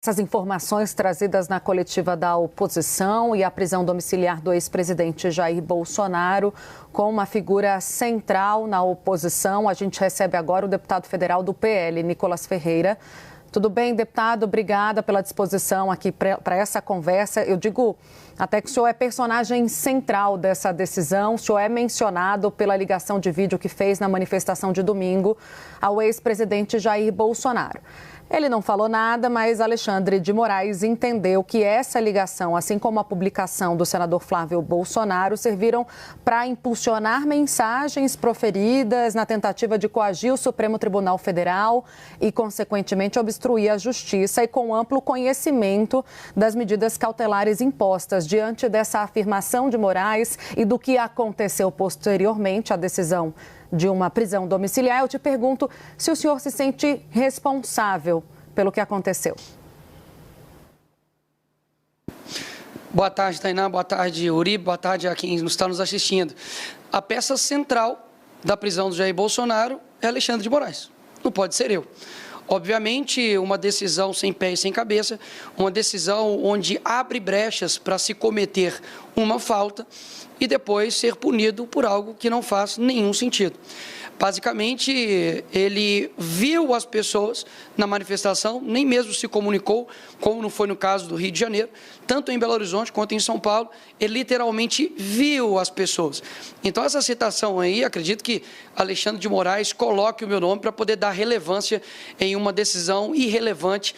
Essas informações trazidas na coletiva da oposição e a prisão domiciliar do ex-presidente Jair Bolsonaro com uma figura central na oposição. A gente recebe agora o deputado federal do PL, Nicolas Ferreira. Tudo bem, deputado? Obrigada pela disposição aqui para essa conversa. Eu digo até que o senhor é personagem central dessa decisão. O senhor é mencionado pela ligação de vídeo que fez na manifestação de domingo ao ex-presidente Jair Bolsonaro. Ele não falou nada, mas Alexandre de Moraes entendeu que essa ligação, assim como a publicação do senador Flávio Bolsonaro, serviram para impulsionar mensagens proferidas na tentativa de coagir o Supremo Tribunal Federal e, consequentemente, obstruir a justiça e com amplo conhecimento das medidas cautelares impostas. Diante dessa afirmação de Moraes e do que aconteceu posteriormente à decisão de uma prisão domiciliar, eu te pergunto se o senhor se sente responsável pelo que aconteceu. Boa tarde, Tainá. Boa tarde, Uribe. Boa tarde a quem está nos assistindo. A peça central da prisão do Jair Bolsonaro é Alexandre de Moraes. Não pode ser eu. Obviamente, uma decisão sem pé e sem cabeça, uma decisão onde abre brechas para se cometer uma falta e depois ser punido por algo que não faz nenhum sentido. Basicamente, ele viu as pessoas na manifestação, nem mesmo se comunicou, como não foi no caso do Rio de Janeiro, tanto em Belo Horizonte quanto em São Paulo, ele literalmente viu as pessoas. Então, essa citação aí, acredito que Alexandre de Moraes coloque o meu nome para poder dar relevância em uma decisão irrelevante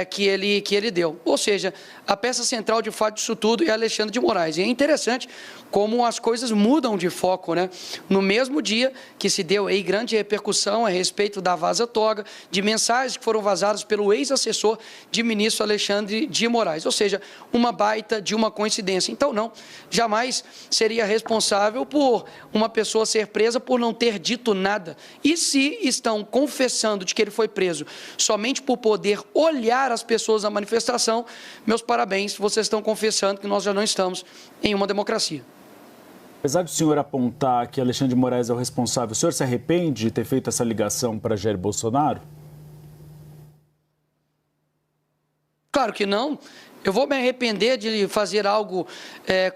que ele deu. Ou seja, a peça central, de fato, disso tudo é Alexandre de Moraes. E é interessante como as coisas mudam de foco, né? No mesmo dia que se deu aí grande repercussão a respeito da vaza-toga, de mensagens que foram vazadas pelo ex-assessor de ministro Alexandre de Moraes. Ou seja, uma baita de uma coincidência. Então, não, jamais seria responsável por uma pessoa ser presa por não ter dito nada. E se estão confessando de que ele foi preso somente por poder olhar as pessoas na manifestação, meus parabéns, vocês estão confessando que nós já não estamos em uma democracia. Apesar do senhor apontar que Alexandre de Moraes é o responsável, o senhor se arrepende de ter feito essa ligação para Jair Bolsonaro? Claro que não. Eu vou me arrepender de fazer algo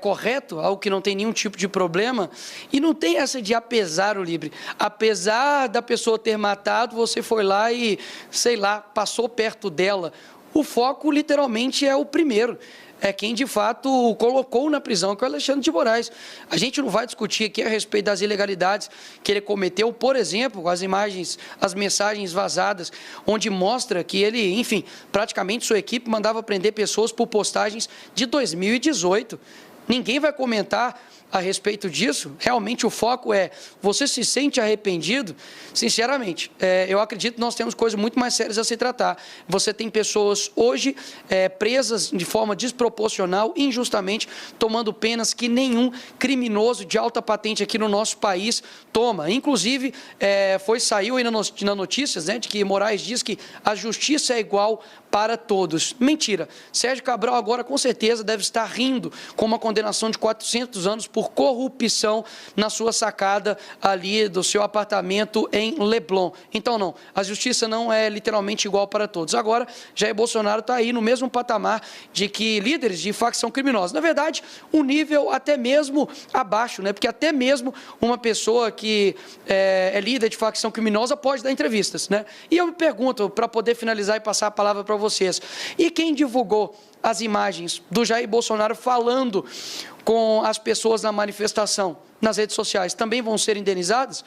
correto, algo que não tem nenhum tipo de problema. E não tem essa de apesar, Uribe. Apesar da pessoa ter matado, você foi lá e, sei lá, passou perto dela. O foco, literalmente, é o primeiro. É quem, de fato, o colocou na prisão, que é o Alexandre de Moraes. A gente não vai discutir aqui a respeito das ilegalidades que ele cometeu, por exemplo, as imagens, as mensagens vazadas, onde mostra que ele, enfim, praticamente sua equipe mandava prender pessoas por postagens de 2018. Ninguém vai comentar a respeito disso. Realmente o foco é, você se sente arrependido? Sinceramente, eu acredito que nós temos coisas muito mais sérias a se tratar. Você tem pessoas hoje presas de forma desproporcional, injustamente, tomando penas que nenhum criminoso de alta patente aqui no nosso país toma. Inclusive, saiu aí na notícias, né, de que Moraes diz que a justiça é igual para todos. Mentira. Sérgio Cabral agora com certeza deve estar rindo com uma condenação de 400 anos por corrupção na sua sacada ali do seu apartamento em Leblon. Então não, a justiça não é literalmente igual para todos. Agora, Jair Bolsonaro está aí no mesmo patamar de que líderes de facção criminosa. Na verdade, um nível até mesmo abaixo, né? Porque até mesmo uma pessoa que é líder de facção criminosa pode dar entrevistas, né? E eu me pergunto, para poder finalizar e passar a palavra para vocês, e quem divulgou as imagens do Jair Bolsonaro falando com as pessoas na manifestação nas redes sociais, também vão ser indenizadas?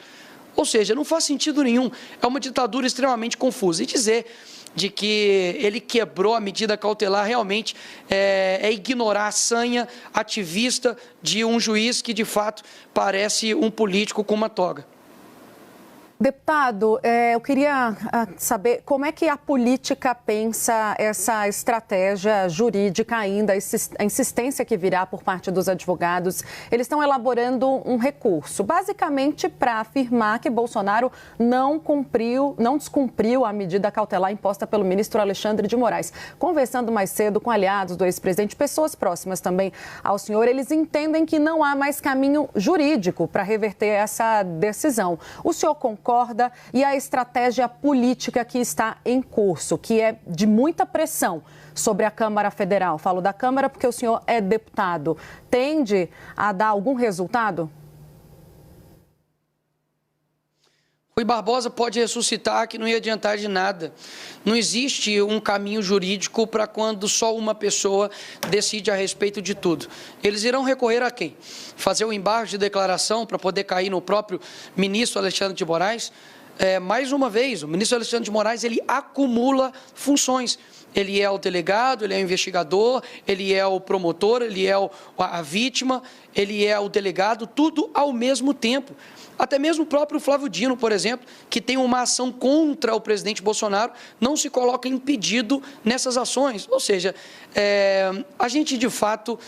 Ou seja, não faz sentido nenhum, é uma ditadura extremamente confusa. E dizer de que ele quebrou a medida cautelar realmente é ignorar a sanha ativista de um juiz que, de fato, parece um político com uma toga. Deputado, eu queria saber como é que a política pensa essa estratégia jurídica ainda, a insistência que virá por parte dos advogados. Eles estão elaborando um recurso, basicamente para afirmar que Bolsonaro não descumpriu a medida cautelar imposta pelo ministro Alexandre de Moraes. Conversando mais cedo com aliados do ex-presidente, pessoas próximas também ao senhor, eles entendem que não há mais caminho jurídico para reverter essa decisão. O senhor concorda concorda e a estratégia política que está em curso, que é de muita pressão sobre a Câmara Federal? Falo da Câmara porque o senhor é deputado. Tende a dar algum resultado? Rui Barbosa pode ressuscitar que não ia adiantar de nada. Não existe um caminho jurídico para quando só uma pessoa decide a respeito de tudo. Eles irão recorrer a quem? Fazer o embargo de declaração para poder cair no próprio ministro Alexandre de Moraes? Mais uma vez, o ministro Alexandre de Moraes, ele acumula funções. Ele é o delegado, ele é o investigador, ele é o promotor, ele é a vítima, ele é o delegado, tudo ao mesmo tempo. Até mesmo o próprio Flávio Dino, por exemplo, que tem uma ação contra o presidente Bolsonaro, não se coloca impedido nessas ações. Ou seja, a gente, de fato,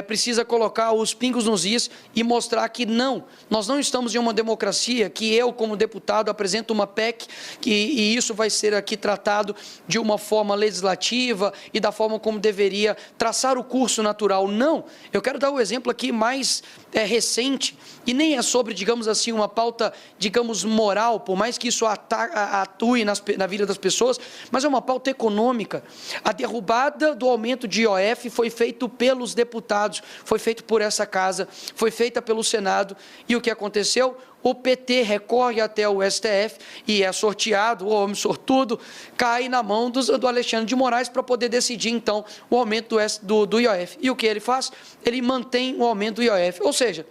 precisa colocar os pingos nos is e mostrar que não, nós não estamos em uma democracia que eu, como deputado, apresento uma PEC e isso vai ser aqui tratado de uma forma legislativa e da forma como deveria traçar o curso natural. Não, eu quero dar o exemplo aqui mais recente, e nem é sobre, digamos assim, uma pauta, digamos, moral, por mais que isso atue na vida das pessoas, mas é uma pauta econômica. A derrubada do aumento de IOF foi feito pelos deputados, foi feito por essa casa, foi feita pelo Senado, e o que aconteceu? O PT recorre até o STF e é sorteado, o homem sortudo, cai na mão do Alexandre de Moraes para poder decidir, então, o aumento do IOF. E o que ele faz? Ele mantém o aumento do IOF. Ou seja,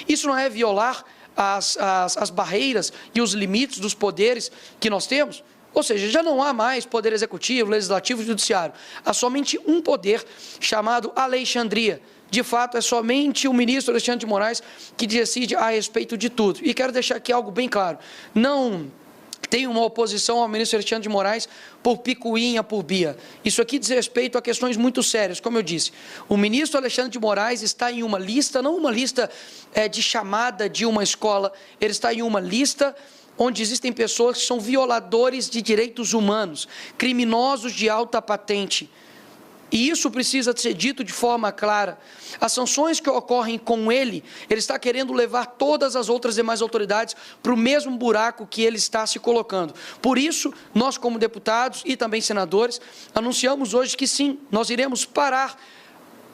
isso não é violar as barreiras e os limites dos poderes que nós temos? Ou seja, já não há mais poder executivo, legislativo e judiciário. Há somente um poder chamado Alexandria. De fato, é somente o ministro Alexandre de Moraes que decide a respeito de tudo. E quero deixar aqui algo bem claro. Não tem uma oposição ao ministro Alexandre de Moraes por picuinha, por bia. Isso aqui diz respeito a questões muito sérias, como eu disse. O ministro Alexandre de Moraes está em uma lista, não uma lista de chamada de uma escola, ele está em uma lista onde existem pessoas que são violadores de direitos humanos, criminosos de alta patente. E isso precisa ser dito de forma clara. As sanções que ocorrem com ele está querendo levar todas as outras demais autoridades para o mesmo buraco que ele está se colocando. Por isso, nós como deputados e também senadores, anunciamos hoje que sim, nós iremos parar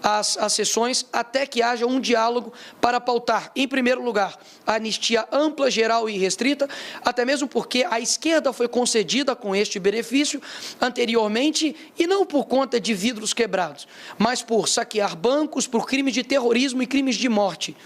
as sessões até que haja um diálogo para pautar, em primeiro lugar, a anistia ampla, geral e restrita, até mesmo porque a esquerda foi concedida com este benefício anteriormente e não por conta de vidros quebrados, mas por saquear bancos, por crimes de terrorismo e crimes de morte.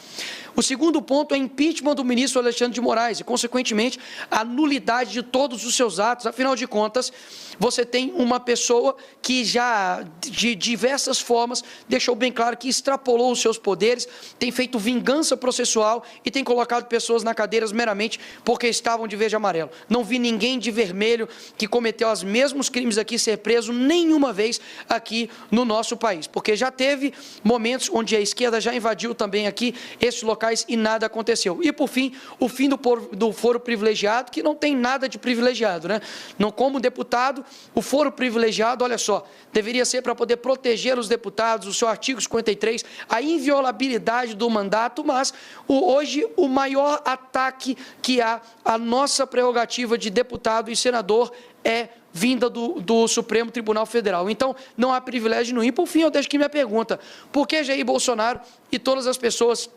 O segundo ponto é impeachment do ministro Alexandre de Moraes e, consequentemente, a nulidade de todos os seus atos. Afinal de contas, você tem uma pessoa que já, de diversas formas, deixou bem claro que extrapolou os seus poderes, tem feito vingança processual e tem colocado pessoas na cadeira meramente porque estavam de verde e amarelo. Não vi ninguém de vermelho que cometeu os mesmos crimes aqui ser preso nenhuma vez aqui no nosso país, porque já teve momentos onde a esquerda já invadiu também aqui esses locais e nada aconteceu. E, por fim, o fim do foro privilegiado, que não tem nada de privilegiado, né? Não, como deputado, o foro privilegiado, olha só, deveria ser para poder proteger os deputados, o seu artigo 53, a inviolabilidade do mandato, mas hoje o maior ataque que há à nossa prerrogativa de deputado e senador é vinda do Supremo Tribunal Federal. Então, não há privilégio nenhum. E, por fim, eu deixo aqui minha pergunta. Por que Jair Bolsonaro e todas as pessoas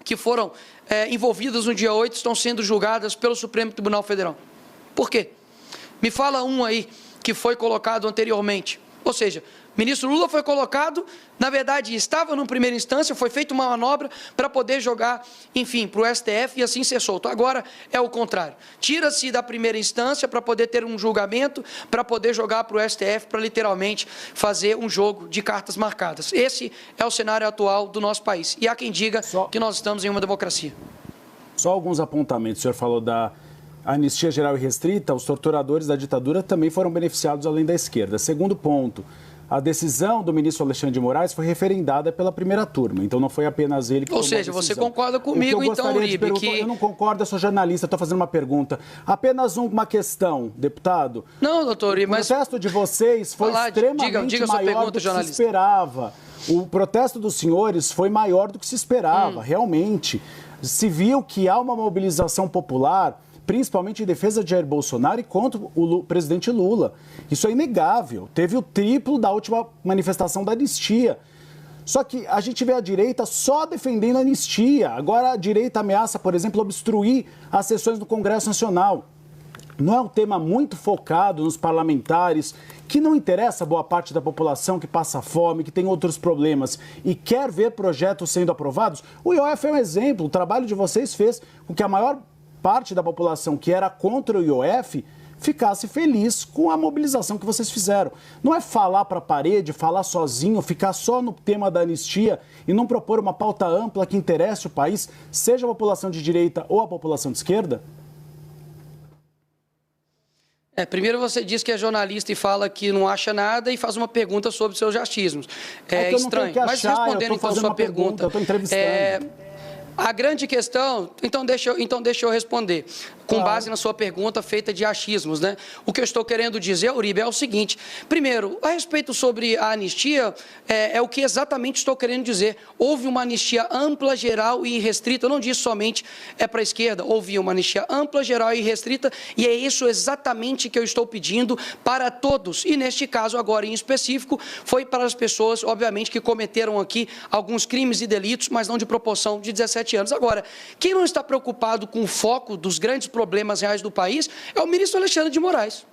que foram envolvidas no dia 8 estão sendo julgadas pelo Supremo Tribunal Federal? Por quê? Me fala um aí que foi colocado anteriormente. Ou seja, ministro Lula foi colocado, na verdade, estava numa primeira instância, foi feita uma manobra para poder jogar, enfim, para o STF e assim ser solto. Agora é o contrário. Tira-se da primeira instância para poder ter um julgamento, para poder jogar para o STF, para literalmente fazer um jogo de cartas marcadas. Esse é o cenário atual do nosso país. E há quem diga que nós estamos em uma democracia. Só alguns apontamentos. O senhor falou da anistia geral e restrita, os torturadores da ditadura também foram beneficiados além da esquerda. Segundo ponto, a decisão do ministro Alexandre de Moraes foi referendada pela primeira turma, então não foi apenas ele que tomou a decisão. Ou seja, você concorda comigo, então, Uribe, que... Eu não concordo, eu sou jornalista, estou fazendo uma pergunta. Apenas uma questão, deputado. Não, doutor Uribe, mas... O protesto de vocês foi extremamente maior do que se esperava. O protesto dos senhores foi maior do que se esperava, realmente. Se viu que há uma mobilização popular principalmente em defesa de Jair Bolsonaro e contra o presidente Lula. Isso é inegável. Teve o triplo da última manifestação da anistia. Só que a gente vê a direita só defendendo a anistia. Agora a direita ameaça, por exemplo, obstruir as sessões do Congresso Nacional. Não é um tema muito focado nos parlamentares, que não interessa a boa parte da população que passa fome, que tem outros problemas e quer ver projetos sendo aprovados? O IOF é um exemplo. O trabalho de vocês fez com que a maior parte da população que era contra o IOF ficasse feliz com a mobilização que vocês fizeram. Não é falar para a parede, falar sozinho, ficar só no tema da anistia e não propor uma pauta ampla que interesse o país, seja a população de direita ou a população de esquerda? Primeiro você diz que é jornalista e fala que não acha nada e faz uma pergunta sobre seus achismos. É estranho. Mas respondendo então a sua pergunta, eu estou entrevistando. A grande questão, então deixa eu responder, com base na sua pergunta feita de achismos, né? O que eu estou querendo dizer, Uribe, é o seguinte: primeiro, a respeito sobre a anistia, é o que exatamente estou querendo dizer. Houve uma anistia ampla, geral e restrita, eu não disse somente para a esquerda, houve uma anistia ampla, geral e restrita, e é isso exatamente que eu estou pedindo para todos. E neste caso, agora em específico, foi para as pessoas, obviamente, que cometeram aqui alguns crimes e delitos, mas não de proporção de 17 anos. Agora, quem não está preocupado com o foco dos grandes problemas reais do país é o ministro Alexandre de Moraes.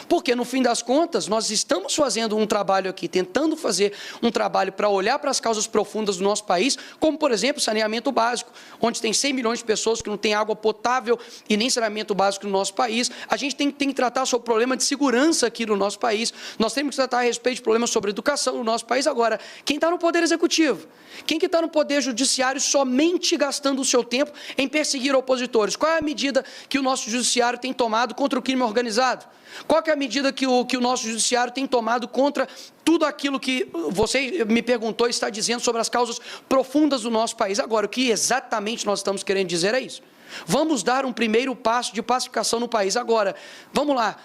Porque, no fim das contas, nós estamos fazendo um trabalho aqui, tentando fazer um trabalho para olhar para as causas profundas do nosso país, como, por exemplo, saneamento básico, onde tem 100 milhões de pessoas que não têm água potável e nem saneamento básico no nosso país. A gente tem que tratar sobre o problema de segurança aqui no nosso país. Nós temos que tratar a respeito de problemas sobre educação no nosso país. Agora, quem está no Poder Executivo? Quem que está no Poder Judiciário somente gastando o seu tempo em perseguir opositores? Qual é a medida que o nosso Judiciário tem tomado contra o crime organizado? Qual que é a medida que o nosso Judiciário tem tomado contra tudo aquilo que você me perguntou e está dizendo sobre as causas profundas do nosso país? Agora, o que exatamente nós estamos querendo dizer é isso. Vamos dar um primeiro passo de pacificação no país. Agora, vamos lá.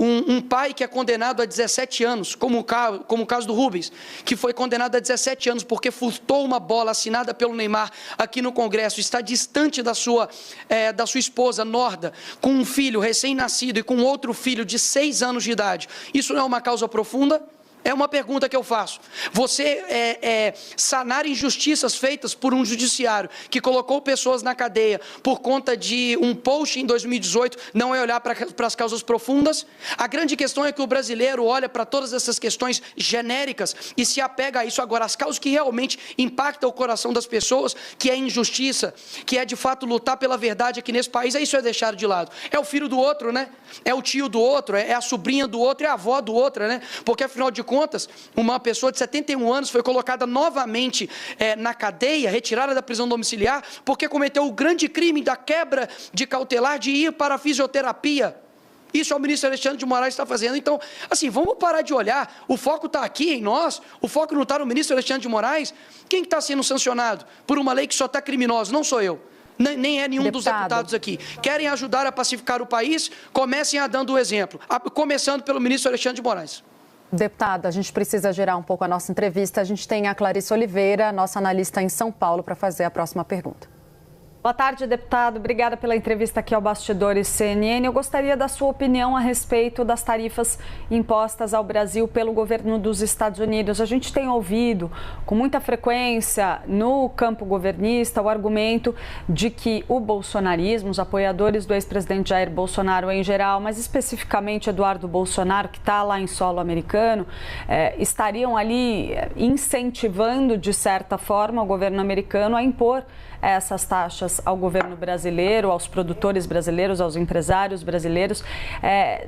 Um pai que é condenado a 17 anos, como o caso do Rubens, que foi condenado a 17 anos porque furtou uma bola assinada pelo Neymar aqui no Congresso, está distante da sua esposa, Norda, com um filho recém-nascido e com outro filho de 6 anos de idade. Isso não é uma causa profunda? É uma pergunta que eu faço. Você sanar injustiças feitas por um judiciário que colocou pessoas na cadeia por conta de um post em 2018 não é olhar para as causas profundas? A grande questão é que o brasileiro olha para todas essas questões genéricas e se apega a isso. Agora, as causas que realmente impactam o coração das pessoas, que é injustiça, que é de fato lutar pela verdade aqui nesse país, isso é deixado de lado. É o filho do outro, né? É o tio do outro, é a sobrinha do outro, é a avó do outro, né? Porque afinal de contas, uma pessoa de 71 anos foi colocada novamente na cadeia, retirada da prisão domiciliar, porque cometeu o grande crime da quebra de cautelar de ir para a fisioterapia. Isso é o ministro Alexandre de Moraes está fazendo. Então, assim, vamos parar de olhar. O foco está aqui em nós, o foco não está no ministro Alexandre de Moraes. Quem está sendo sancionado por uma lei que só está criminosa? Não sou eu. Nem é nenhum dos deputados aqui. Querem ajudar a pacificar o país? Comecem a dando o exemplo, começando pelo ministro Alexandre de Moraes. Deputada, a gente precisa gerar um pouco a nossa entrevista. A gente tem a Clarice Oliveira, nossa analista em São Paulo, para fazer a próxima pergunta. Boa tarde, deputado. Obrigada pela entrevista aqui ao Bastidores CNN. Eu gostaria da sua opinião a respeito das tarifas impostas ao Brasil pelo governo dos Estados Unidos. A gente tem ouvido com muita frequência no campo governista o argumento de que o bolsonarismo, os apoiadores do ex-presidente Jair Bolsonaro em geral, mas especificamente Eduardo Bolsonaro, que está lá em solo americano, estariam ali incentivando, de certa forma, o governo americano a impor essas taxas ao governo brasileiro, aos produtores brasileiros, aos empresários brasileiros,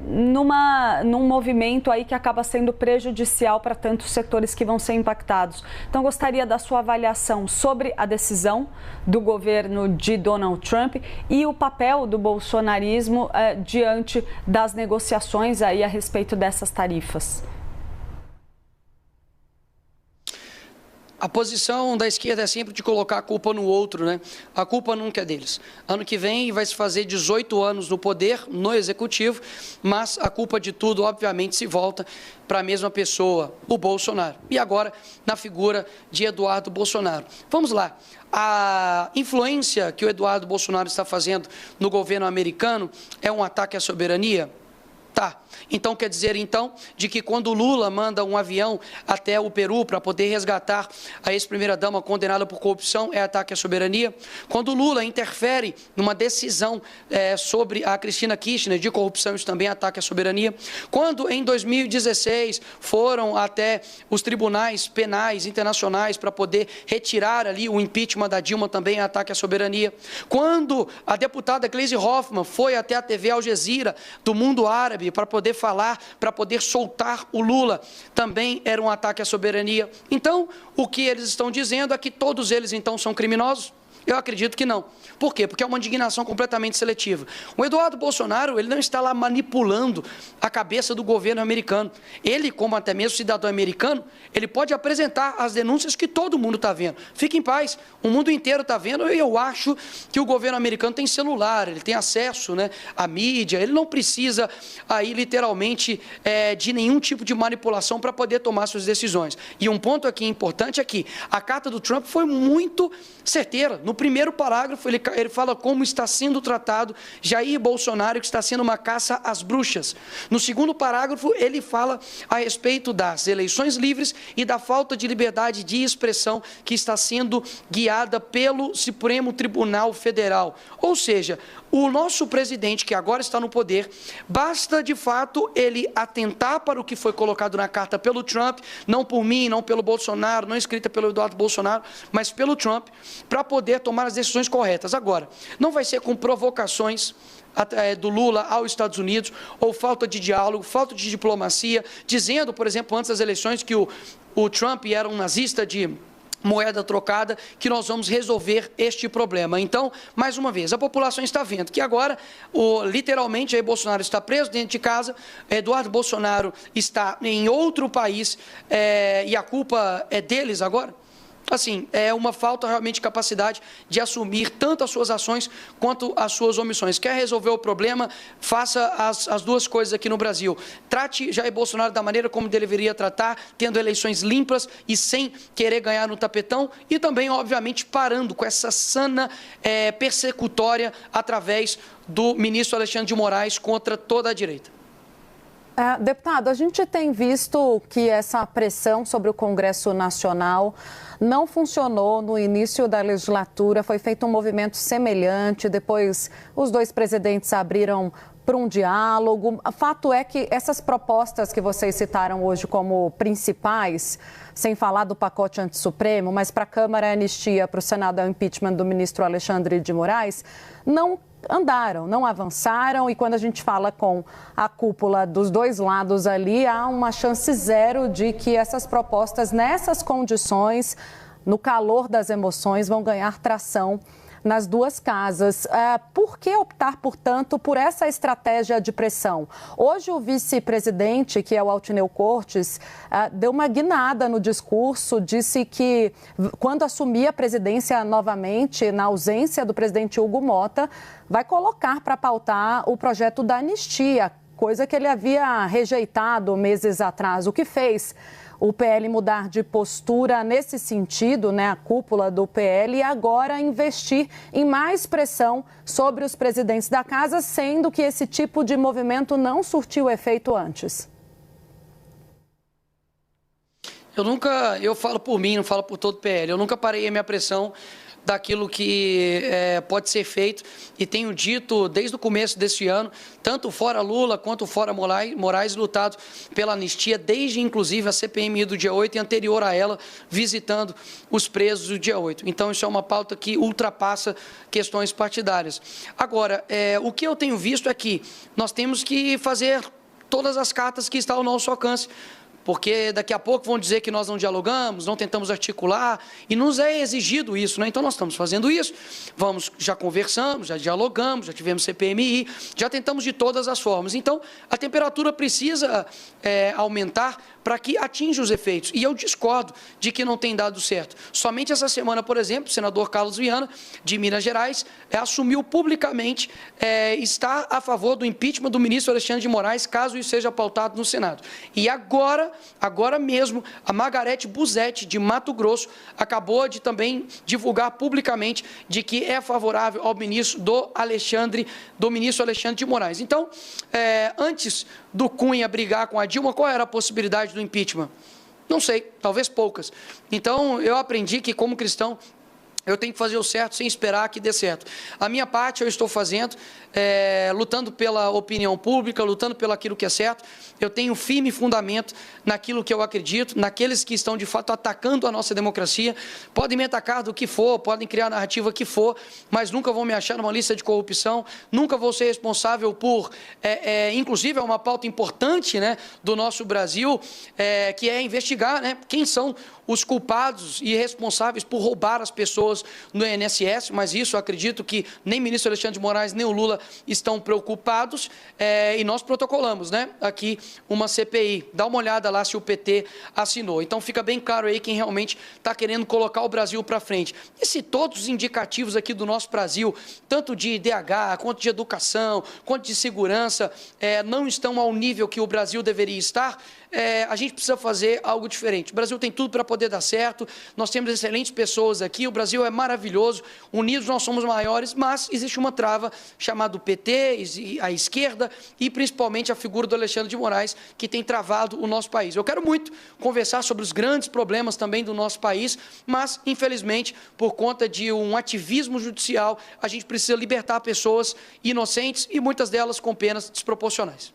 num movimento aí que acaba sendo prejudicial para tantos setores que vão ser impactados. Então, gostaria da sua avaliação sobre a decisão do governo de Donald Trump e o papel do bolsonarismo diante das negociações aí a respeito dessas tarifas. A posição da esquerda é sempre de colocar a culpa no outro, né? A culpa nunca é deles. Ano que vem vai se fazer 18 anos no poder, no executivo, mas a culpa de tudo, obviamente, se volta para a mesma pessoa, o Bolsonaro. E agora, na figura de Eduardo Bolsonaro. Vamos lá. A influência que o Eduardo Bolsonaro está fazendo no governo americano é um ataque à soberania? Tá. Então, quer dizer, então, de que quando o Lula manda um avião até o Peru para poder resgatar a ex-primeira-dama condenada por corrupção, é ataque à soberania? Quando o Lula interfere numa decisão sobre a Cristina Kirchner de corrupção, isso também é ataque à soberania? Quando, em 2016, foram até os tribunais penais internacionais para poder retirar ali o impeachment da Dilma, também é ataque à soberania? Quando a deputada Gleisi Hoffmann foi até a TV Al Jazeera do mundo árabe para poder falar, para poder soltar o Lula, também era um ataque à soberania. Então, o que eles estão dizendo é que todos eles, então, são criminosos? Eu acredito que não. Por quê? Porque é uma indignação completamente seletiva. O Eduardo Bolsonaro, ele não está lá manipulando a cabeça do governo americano. Ele, como até mesmo cidadão americano, ele pode apresentar as denúncias que todo mundo está vendo. Fique em paz, o mundo inteiro está vendo, e eu acho que o governo americano tem celular, ele tem acesso, né, à mídia, ele não precisa aí literalmente de nenhum tipo de manipulação para poder tomar suas decisões. E um ponto aqui importante é que a carta do Trump foi muito certeira. No primeiro parágrafo, ele fala como está sendo tratado Jair Bolsonaro, que está sendo uma caça às bruxas. No segundo parágrafo, ele fala a respeito das eleições livres e da falta de liberdade de expressão que está sendo guiada pelo Supremo Tribunal Federal. Ou seja, o nosso presidente, que agora está no poder, basta, de fato, ele atentar para o que foi colocado na carta pelo Trump, não por mim, não pelo Bolsonaro, não escrita pelo Eduardo Bolsonaro, mas pelo Trump, para poder tomar as decisões corretas. Agora, não vai ser com provocações do Lula aos Estados Unidos, ou falta de diálogo, falta de diplomacia, dizendo, por exemplo, antes das eleições, que o Trump era um nazista de moeda trocada, que nós vamos resolver este problema. Então, mais uma vez, a população está vendo que agora, literalmente, Jair Bolsonaro está preso dentro de casa, Eduardo Bolsonaro está em outro país, e a culpa é deles agora? Assim, é uma falta realmente de capacidade de assumir tanto as suas ações quanto as suas omissões. Quer resolver o problema? Faça as duas coisas aqui no Brasil. Trate Jair Bolsonaro da maneira como deveria tratar, tendo eleições limpas e sem querer ganhar no tapetão, e também, obviamente, parando com essa sana persecutória através do ministro Alexandre de Moraes contra toda a direita. Deputado, a gente tem visto que essa pressão sobre o Congresso Nacional não funcionou no início da legislatura, foi feito um movimento semelhante, depois os dois presidentes abriram para um diálogo. O fato é que essas propostas que vocês citaram hoje como principais, sem falar do pacote antissupremo, mas para a Câmara é anistia, para o Senado é o impeachment do ministro Alexandre de Moraes, não andaram, não avançaram, e quando a gente fala com a cúpula dos dois lados ali, há uma chance zero de que essas propostas, nessas condições, no calor das emoções, vão ganhar tração nas duas casas. Por que optar, portanto, por essa estratégia de pressão? Hoje o vice-presidente, que é o Altineu Cortes, deu uma guinada no discurso, disse que quando assumir a presidência novamente, na ausência do presidente Hugo Mota, vai colocar para pautar o projeto da anistia, coisa que ele havia rejeitado meses atrás. O que fez o PL mudar de postura nesse sentido, né, a cúpula do PL, e agora investir em mais pressão sobre os presidentes da casa, sendo que esse tipo de movimento não surtiu efeito antes? Eu falo por mim, não falo por todo o PL, eu nunca parei a minha pressão daquilo que pode ser feito, e tenho dito desde o começo desse ano, tanto fora Lula quanto fora Moraes, lutado pela anistia, desde inclusive a CPMI do dia 8 e anterior a ela, visitando os presos do dia 8. Então isso é uma pauta que ultrapassa questões partidárias. Agora, o que eu tenho visto é que nós temos que fazer todas as cartas que estão ao nosso alcance, porque daqui a pouco vão dizer que nós não dialogamos, não tentamos articular, e nos é exigido isso, né? Então nós estamos fazendo isso, já conversamos, já dialogamos, já tivemos CPMI, já tentamos de todas as formas. Então a temperatura precisa aumentar para que atinja os efeitos. E eu discordo de que não tem dado certo. Somente essa semana, por exemplo, o senador Carlos Viana, de Minas Gerais, assumiu publicamente estar a favor do impeachment do ministro Alexandre de Moraes, caso isso seja pautado no Senado. E agora mesmo, a Margarete Busetti, de Mato Grosso, acabou de também divulgar publicamente de que é favorável ao ministro ministro Alexandre de Moraes. Então, antes do Cunha brigar com a Dilma, qual era a possibilidade do impeachment? Não sei, talvez poucas. Então, eu aprendi que, como cristão, eu tenho que fazer o certo sem esperar que dê certo. A minha parte eu estou fazendo, lutando pela opinião pública, lutando pelo aquilo que é certo. Eu tenho firme fundamento naquilo que eu acredito, naqueles que estão, de fato, atacando a nossa democracia. Podem me atacar do que for, podem criar a narrativa que for, mas nunca vão me achar numa lista de corrupção, nunca vou ser responsável por, inclusive, é uma pauta importante, né, do nosso Brasil, que é investigar, né, quem são os culpados e responsáveis por roubar as pessoas no INSS, mas isso eu acredito que nem o ministro Alexandre de Moraes, nem o Lula estão preocupados, e nós protocolamos, né, aqui uma CPI. Dá uma olhada lá se o PT assinou. Então fica bem claro aí quem realmente está querendo colocar o Brasil para frente. E se todos os indicativos aqui do nosso Brasil, tanto de IDH, quanto de educação, quanto de segurança, não estão ao nível que o Brasil deveria estar, a gente precisa fazer algo diferente. O Brasil tem tudo para poder dar certo, nós temos excelentes pessoas aqui, o Brasil é maravilhoso, unidos nós somos maiores, mas existe uma trava chamada PT, a esquerda e principalmente a figura do Alexandre de Moraes, que tem travado o nosso país. Eu quero muito conversar sobre os grandes problemas também do nosso país, mas, infelizmente, por conta de um ativismo judicial, a gente precisa libertar pessoas inocentes e muitas delas com penas desproporcionais.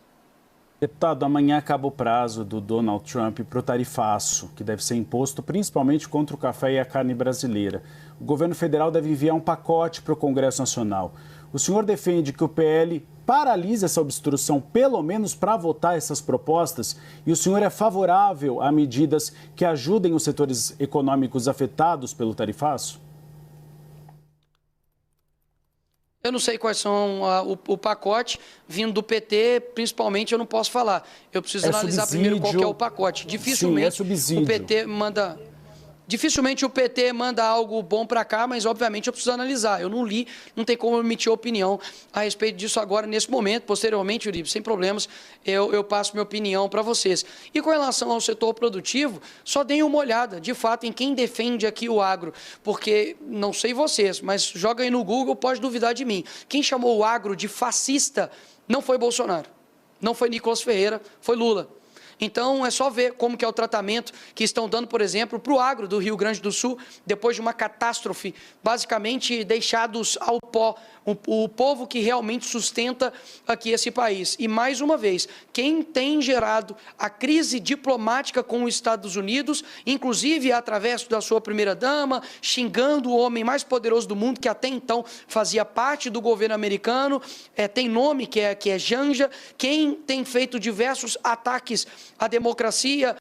Deputado, amanhã acaba o prazo do Donald Trump para o tarifaço, que deve ser imposto principalmente contra o café e a carne brasileira. O governo federal deve enviar um pacote para o Congresso Nacional. O senhor defende que o PL paralise essa obstrução, pelo menos para votar essas propostas? E o senhor é favorável a medidas que ajudem os setores econômicos afetados pelo tarifaço? Eu não sei quais são o pacote vindo do PT, principalmente eu não posso falar. Eu preciso analisar primeiro qual que é o pacote. Dificilmente o PT manda... Dificilmente o PT manda algo bom para cá, mas obviamente eu preciso analisar. Eu não li, não tem como emitir opinião a respeito disso agora, nesse momento. Posteriormente, Uribe, sem problemas, eu passo minha opinião para vocês. E com relação ao setor produtivo, só deem uma olhada, de fato, em quem defende aqui o agro. Porque, não sei vocês, mas joga aí no Google, pode duvidar de mim. Quem chamou o agro de fascista não foi Bolsonaro, não foi Nicolas Ferreira, foi Lula. Então, é só ver como que é o tratamento que estão dando, por exemplo, para o agro do Rio Grande do Sul, depois de uma catástrofe, basicamente deixados ao pó, o povo que realmente sustenta aqui esse país. E, mais uma vez, quem tem gerado a crise diplomática com os Estados Unidos, inclusive através da sua primeira-dama, xingando o homem mais poderoso do mundo, que até então fazia parte do governo americano, tem nome que é Janja, quem tem feito diversos ataques à democracia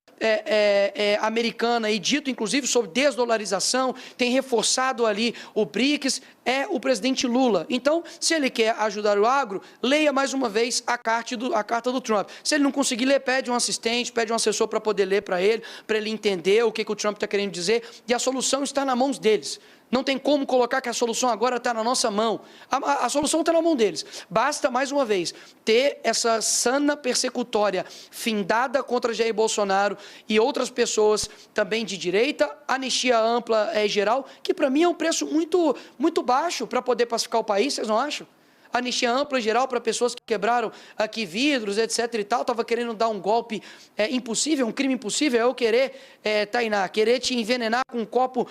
americana e dito, inclusive, sobre desdolarização, tem reforçado ali o BRICS, é o presidente Lula. Então, se ele quer ajudar o agro, leia mais uma vez a carta do Trump. Se ele não conseguir ler, pede um assistente, pede um assessor para poder ler para ele entender o que o Trump está querendo dizer, e a solução está nas mãos deles. Não tem como colocar que a solução agora está na nossa mão. A solução está na mão deles. Basta, mais uma vez, ter essa sana persecutória findada contra Jair Bolsonaro e outras pessoas também de direita, anistia ampla e geral, que para mim é um preço muito, muito baixo para poder pacificar o país, vocês não acham? Anistia ampla e geral para pessoas que quebraram aqui vidros, etc. e tal, estava querendo dar um golpe impossível, um crime impossível, eu querer, Tainá, querer te envenenar com um copo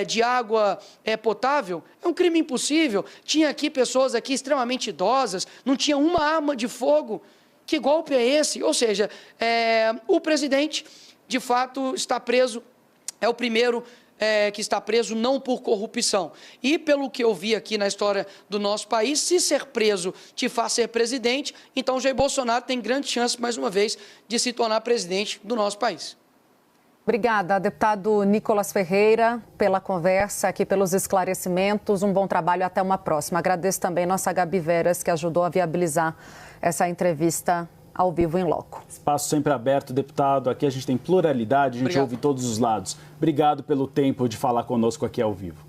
de água potável, é um crime impossível. Tinha aqui pessoas aqui extremamente idosas, não tinha uma arma de fogo. Que golpe é esse? Ou seja, o presidente, de fato, está preso, é o primeiro que está preso não por corrupção. E pelo que eu vi aqui na história do nosso país, se ser preso te faz ser presidente, então Jair Bolsonaro tem grande chance, mais uma vez, de se tornar presidente do nosso país. Obrigada, deputado Nicolas Ferreira, pela conversa aqui, pelos esclarecimentos. Um bom trabalho, até uma próxima. Agradeço também a nossa Gabi Veras, que ajudou a viabilizar essa entrevista ao vivo em loco. Espaço sempre aberto, deputado. Aqui a gente tem pluralidade, a gente ouve todos os lados. Obrigado pelo tempo de falar conosco aqui ao vivo.